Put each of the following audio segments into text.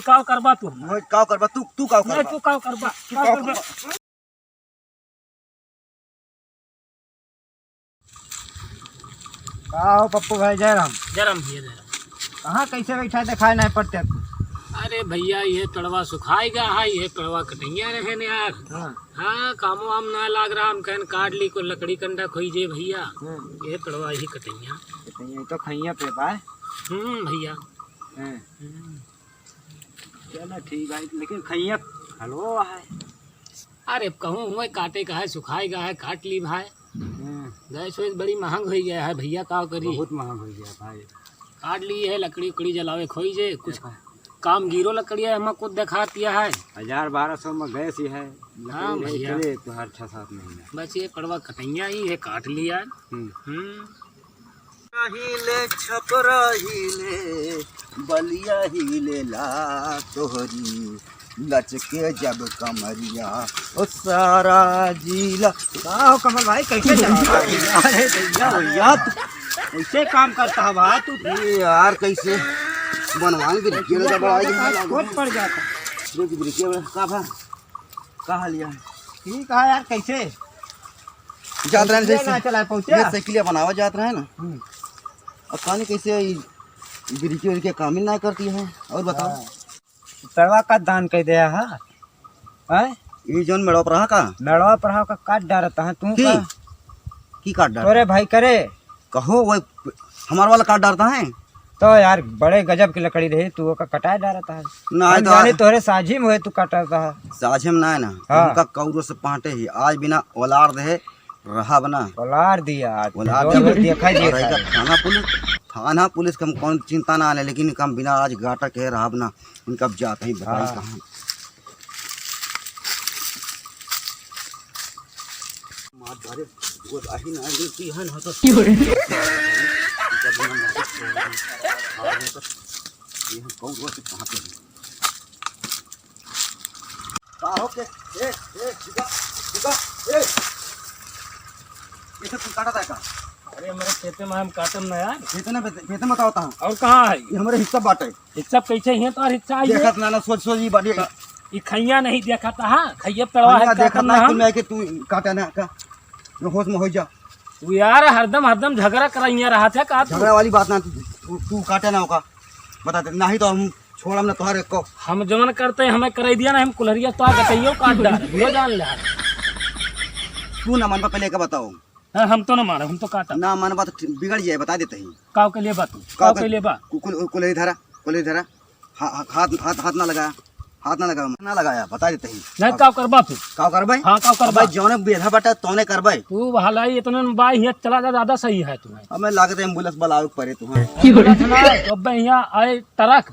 काव करबा तू काव करबा तू काव करबा तू काव करबा काओ पप्पू भाई जयराम जरम भैया जरम। कहाँ कैसे बैठा दिखाई नहीं पड़ते। अरे भैया ये तड़वा सुखाएगा है, ये तड़वा कटैया रहे ने यार। हाँ कामो आम ना लाग रहा, हम कहन काट ली को लकड़ी कंडा खोई जे भैया। ये तड़वा ही कटैया तो खैया पे बाय भैया। चलो ठीक है, लेकिन खैया हलवा है। अरे कहूँ हुए काटे का है, सुखाएगा है, काट ली भाई। गैस वैस बड़ी महंग हो गया है भैया, का करी बहुत महंग हो गया भाई। काट ली है, लकड़ी उकड़ी जलावे खोई जे कुछ काम गिरो लकड़ी है, हमें खुद दिखा दिया है 1000-1200 में गैस ही है। हाँ भैया तो हर 6-7 महीने बस ये पड़वा कटैया ही है, काट लिया। हिले छपरा हिले बलिया हिले ला तोहरी लचके जब कमरिया ओ सारा जिला। आओ कमल भाई कैसे अरे भैया कैसे काम करता है भाई तू। यार कैसे बनवान के बहुत पड़ जाता कहा लिया ठीक है यार। कैसे जात रहे ना चला पहुँचे साइकिलिया बनावा जात रहे ना। और कहानी कैसे बिरिकी के काम ही ना करती है। और बताओ तड़वा का दान कह दिया है ये जोन मेड़ा पर का लड़वा पढ़ाव का काट डालता है तू की काट डाल तोरे भाई करे कहो वो हमारा वाला काट डालता है। तो यार बड़े गजब की लकड़ी रही, तू का कटाए डालता है ना हम जाने तोरे साझी में हुए तू काटता है। साझे में ना है ना उनका कौरो से पाटे ही आज बिना ओलार दे रहा बना ओलार दिया देखा थाना पुलिस का कौन चिंता ना आने, लेकिन इनका बिना आज गाटा के रहा बना इनका जाते ही बताई कहाँ काटा था का। अरे हमारे खेते में हम काटम ना यार। खेते में होता है और कहाँ है ये हमारे हिस्सा बाटे। हिस्सा कैसे है तो हिस्सा आई देखत ना सोच सोच ये बाड़ी ये खैया नहीं देखा था। हाँ खैया तड़वा है देखत ना तुम मैं कि तू काटा ना का होश में हो जा। तू यार हरदम झगड़ा कराइया रहा था का। झगड़ा वाली बात ना, तू काटे ना होगा बता दे, नहीं तो हम छोड़म ना तुम्हारे को। हम जमन करते हैं हमें कर दिया ना, हम कुल्हरिया तो कटैयो काट डाल यो जान ले। तू ना मन पहले का बताओ। हम तो ना मारे, हम तो काटा ना मन बात बिगड़ जाए बता देते ही। काव के लिए बात काव के लिए बा कुल्हरी धरा हाथ ना लगाया, हाथ ना लगाया बता देते ही। नहीं काव करबा तू काव करबे। हाँ काव करबा जौने बेधा बटा तौने करबे। तू भलाई इतने बाई हिया चला जा ज्यादा सही है तुम्हें। हमें लागत एम्बुलेंस बुलावे पड़े तुम्हें। तो अब यहाँ आए टरक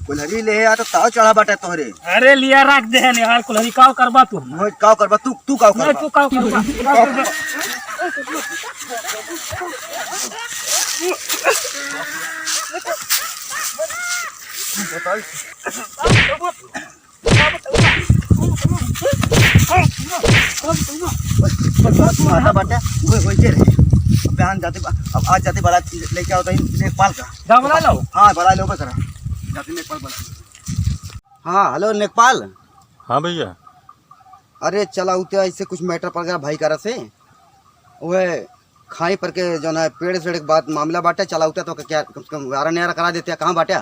कुल्हरी ले आ तो ताव चढ़ा बटा तोहरे। अरे लिया रख दे यार कुल्हरी काव करबा तू। काव करबा तू काव करबा। तू काव करबा जाते अब आज जाते बड़ा लेके आओ नेपाल का बना लो। हाँ बड़ा लो बस जाते नेपाल बड़ा। हाँ हेलो नेपाल। हाँ भैया। अरे चला उते ऐसे कुछ मैटर पड़ गया भाई करा से वह खाई पर के जो है पेड़ से बात मामला बाटे चला उते तो क्या कम से कम वारा नया करा देते कहाँ बाटे।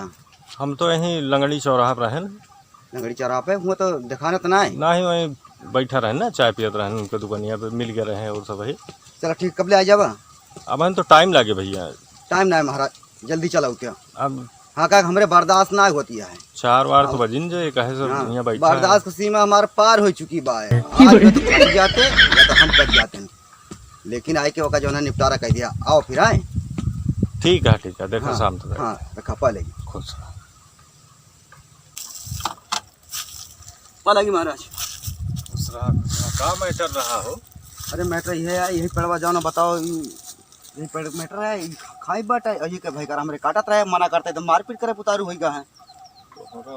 हम तो यहीं लंगड़ी चौराहा पर रहे लंगड़ी चौराहा पे हुआ तो दिखाना तो ना है ना ही वहीं बैठा रहे ना, चाय पियत रहे उनके दुकानिया पे मिल गए रहे और सब वही। चलो ठीक कब ले आ जावा। अब हम तो टाइम लागे भैया। टाइम ना है महाराज जल्दी चला उते। अब हाँ का हमारे बर्दाश्त ना होती है। 4 बार तो बजिन जो कहे सर यहाँ बैठा बर्दाश्त की सीमा हमारे पार हो चुकी बा है। आज में तो कट जाते या तो हम कट जाते हैं, लेकिन आए के वक्त जो है निपटारा कह दिया। आओ फिर आए। ठीक है देखो शाम तक। हाँ रखा पालेगी खुश पालेगी महाराज। का मैटर रहा हो। अरे मैटर ये है यही पड़वा जाओ ना बताओ। यही मैटर है खाई बाट है ये भाई कर हमारे काटत रहे मना करते तो मारपीट करे पुतारू हो गया है।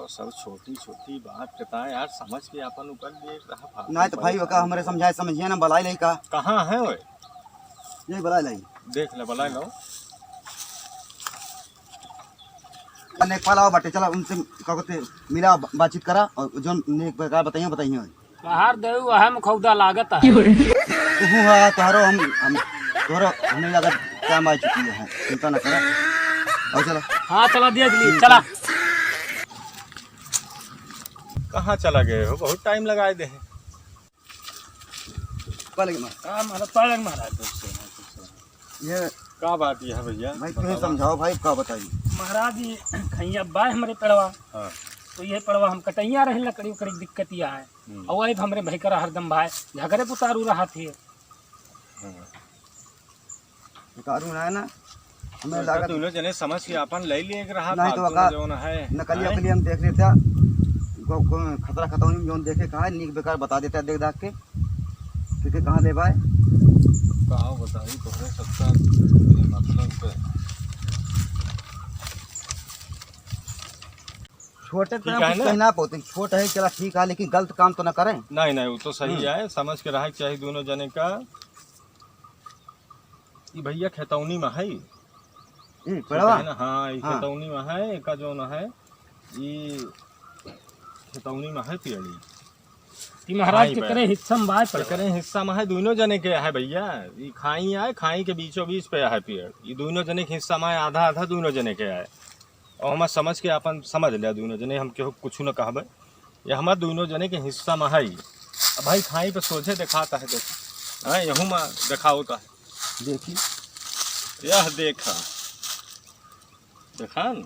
सब छोटी छोटी बात कहता है यार, समझ के अपन ऊपर रहा नहीं तो भाई का हमारे समझाए समझिए ना बलाई लई का। कहाँ है वो यही बलाई लई देख ले बलाई लो। नेकपाल आओ बाटे, चला उनसे का कहते मिला, बातचीत करा और जो नेक बेकार बताइए बाहर दे वह में खौदा लागत है। तू हाँ तोहरो तोहरो हमें अगर टाइम आ चुकी है, चिंता न करा। और चलो हाँ चला देख ली, चला। कहाँ चला गए हो, बहुत टाइम लगाए दे हैं। ये क्या बात ये है भैया? भाई तुम्हें समझाओ भाई, क्या बताइए। महाराज जी खैया बाय हमारे पेड़वा, हाँ। तो ये पेड़वा हम कटैया रहे, लकड़ी उकड़ी दिक्कत यह है। और वही हमरे भाई करा हरदम भाई झगड़े पुतारू रहा थे। कानून है ना, हमें लगा लगा तू लोग जने समझ के अपन ले लिए एक रहा नहीं तो फालतू वका जो न है नकली हैं? अकली हम देख रहे थे, खतरा खतौनी में जो देखे कहा है, नीक बेकार बता देता है देख दाख के क्योंकि कहाँ ले भाई कहाँ बताई तोहरे सबका ये मतलब पे। छोटे ठीक तो है ना? कहना पोते छोट है, चला ठीक है, लेकिन गलत काम तो न करें। नहीं नहीं वो तो सही है, समझ के रहा चाहिए दोनों जने का। ये भैया खेतौनी में है पेड़वा है ना? हाँ ये हाँ। खेतौनी में है, एक जो न है ये खेतौनी में है पेड़ी। कि महाराज हाँ, के ही करे हिस्सा में बाय तो करे हिस्सा में है, दोनों जने के है भैया। ये खाई है, खाई के बीचों बीच पे है पेड़, ये दोनों जने के हिस्सा में है, आधा आधा दोनों जने के है। और हम समझ के अपन समझ लिया दोनों जने, हम केहू कुछ न कहबे, ये हमारे दोनों जने के हिस्सा में है। अब भाई खाई पे सोझे दिखाता है, देख हाँ यहूँ में देखा होता है। देखी यह देखा देखा न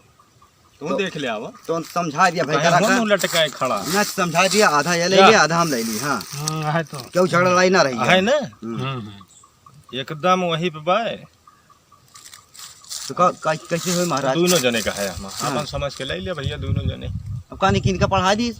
तू तो- देख ले आवा तो समझा दिया भाई कहीं करा हम का लटकाए खड़ा मैं समझा दिया, आधा ये ले क्या? लिया आधा हम ले ली। हाँ है तो क्यों झगड़ा लड़ाई ना रही है ना, एकदम वही पे बाय। तो कैसे हुई महाराज? दोनों जने का है, हम हाँ। अपन समझ के ले लिया भैया दोनों जने। अब कहानी किन का पढ़ा दी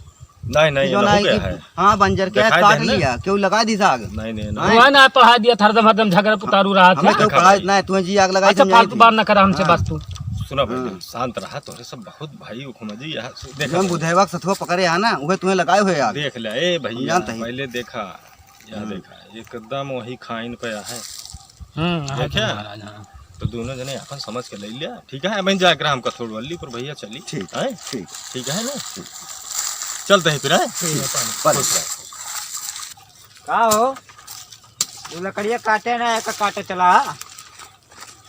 नहीं नहीं जो ना ना हो गया कि है। हाँ बंजर के दिखाई काट दे ना? लिया, क्यों लगा दी आग? नहीं नहीं हाँ। नहीं वह ना पढ़ा दिया था, हरदम हरदम झगड़ा पुतारू रहा हमें था। क्यों देखा पढ़ा भाई। ना, तुम्हें जी आग लगाई अच्छा समझाई फालतू थी। बात न करा हमसे हाँ। बस तू। सुना भाई शांत रहा, तोरे सब बहुत भाई उखमजी यहाँ जो हम बुधेवा सथुआ पकड़े है ना, वह तुम्हें लगाए हुए आग। देख ले ए भैया, जानते हैं। पहले देखा या देखा एकदम वही खाइन पे है। है तो क्या? महाराज, हाँ। तो दोनों जने अपन समझ के ले लिया, ठीक है। मैं जाकर हम कथोड़ वाली पर भैया चली, ठीक है ठीक ठीक है ना, चलते हैं फिर है। पर का हो तू लकड़िया काटे ना एक काटे चला।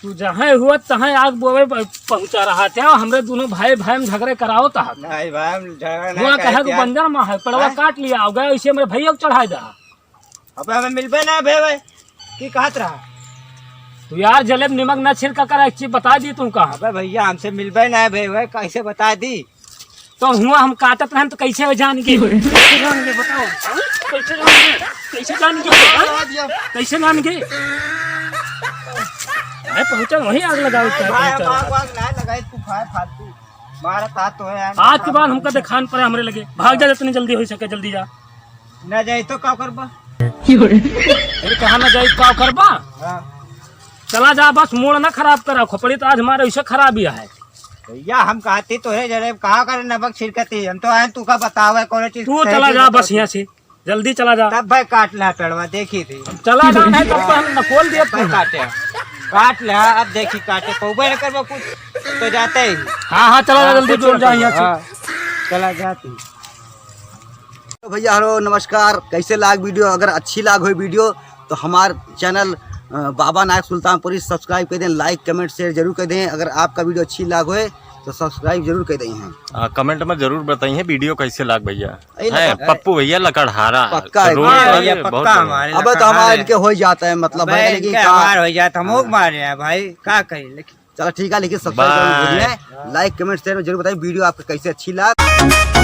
तू जहाँ हुआ तहाँ आग बोवे पहुँचा रहा था, हमरे दोनों भाई भाई में झगड़े कराओ था। नहीं भाई हम झगड़ा हुआ नहीं कहे करते को बंजर में है, पड़वा हैं? काट लिया, हो गया इसे मेरे भैया को चढ़ाई दा। अबे हमें मिलबे ना भे भाई की कहत रहा। तू यार जलेब निमक न छिड़का कर, एक चीज बता दी तू कहा। अबे भैया हमसे मिलबे ना भे भाई कैसे बता दी। तो हुआ हम काटत रहे तो कैसे जान के कैसे जान के बताओ, हाँ? कैसे जान के कैसे जान के हाँ? कैसे जान के अरे पहुंचा वही आग लगाओ भाई हम आग वाग ना लगाए तू खाए फालतू मारा ता तो है यार। आज के बाद हमका देखान पड़े हमरे लगे, भाग जा जितनी जल्दी हो सके जल्दी जा। ना जाए तो का करबा। फिर कहा ना जाए का करबा, हाँ चला जा बस, मोड़ ना खराब करा, खोपड़ी तो आज हमारे ऐसे खराब ही है। भैया हम कहती तो है जरे कहा कर नमक छिड़कती हम तो आए तू का बतावे कौन चीज तू सही चला चीज जा बताओ। बस यहाँ से, जल्दी चला जा। तब भाई काट ला पेड़वा देखी थी चला जा नहीं तो हम नकोल दिए भाई काटे काट ले अब देखी काटे पौबे न करबो कुछ तो जाते ही। हाँ हाँ चला जा जल्दी, जोड़ जा यहाँ से। हाँ, चला जाती। तो भैया हेलो नमस्कार, कैसे लाग वीडियो? अगर अच्छी लाग हुई वीडियो तो हमार चैनल बाबा नायक सुल्तानपुरी सब्सक्राइब कर दें, लाइक कमेंट शेयर जरूर कर दें। अगर आपका वीडियो अच्छी लाग हुए तो सब्सक्राइब जरूर कर दें हैं। कमेंट में जरूर बताइए वीडियो कैसे लाग भैया। अरे है लकड़- पप्पू भैया लकड़हारा पक्का है। रोड हाँ, पर ये बहुत पक्का हमारे अब तो हमारे इनके हो ही जाता है मतलब भाई, लेकिन इनके हमार हो जाता हम लोग मारे हैं भाई का कही लेकिन चलो ठीक है, लेकिन सब्सक्राइब जरूर बाय। करिए, लाइक कमेंट शेयर में जरूर बताइए वीडियो आपको कैसे अच्छी लग।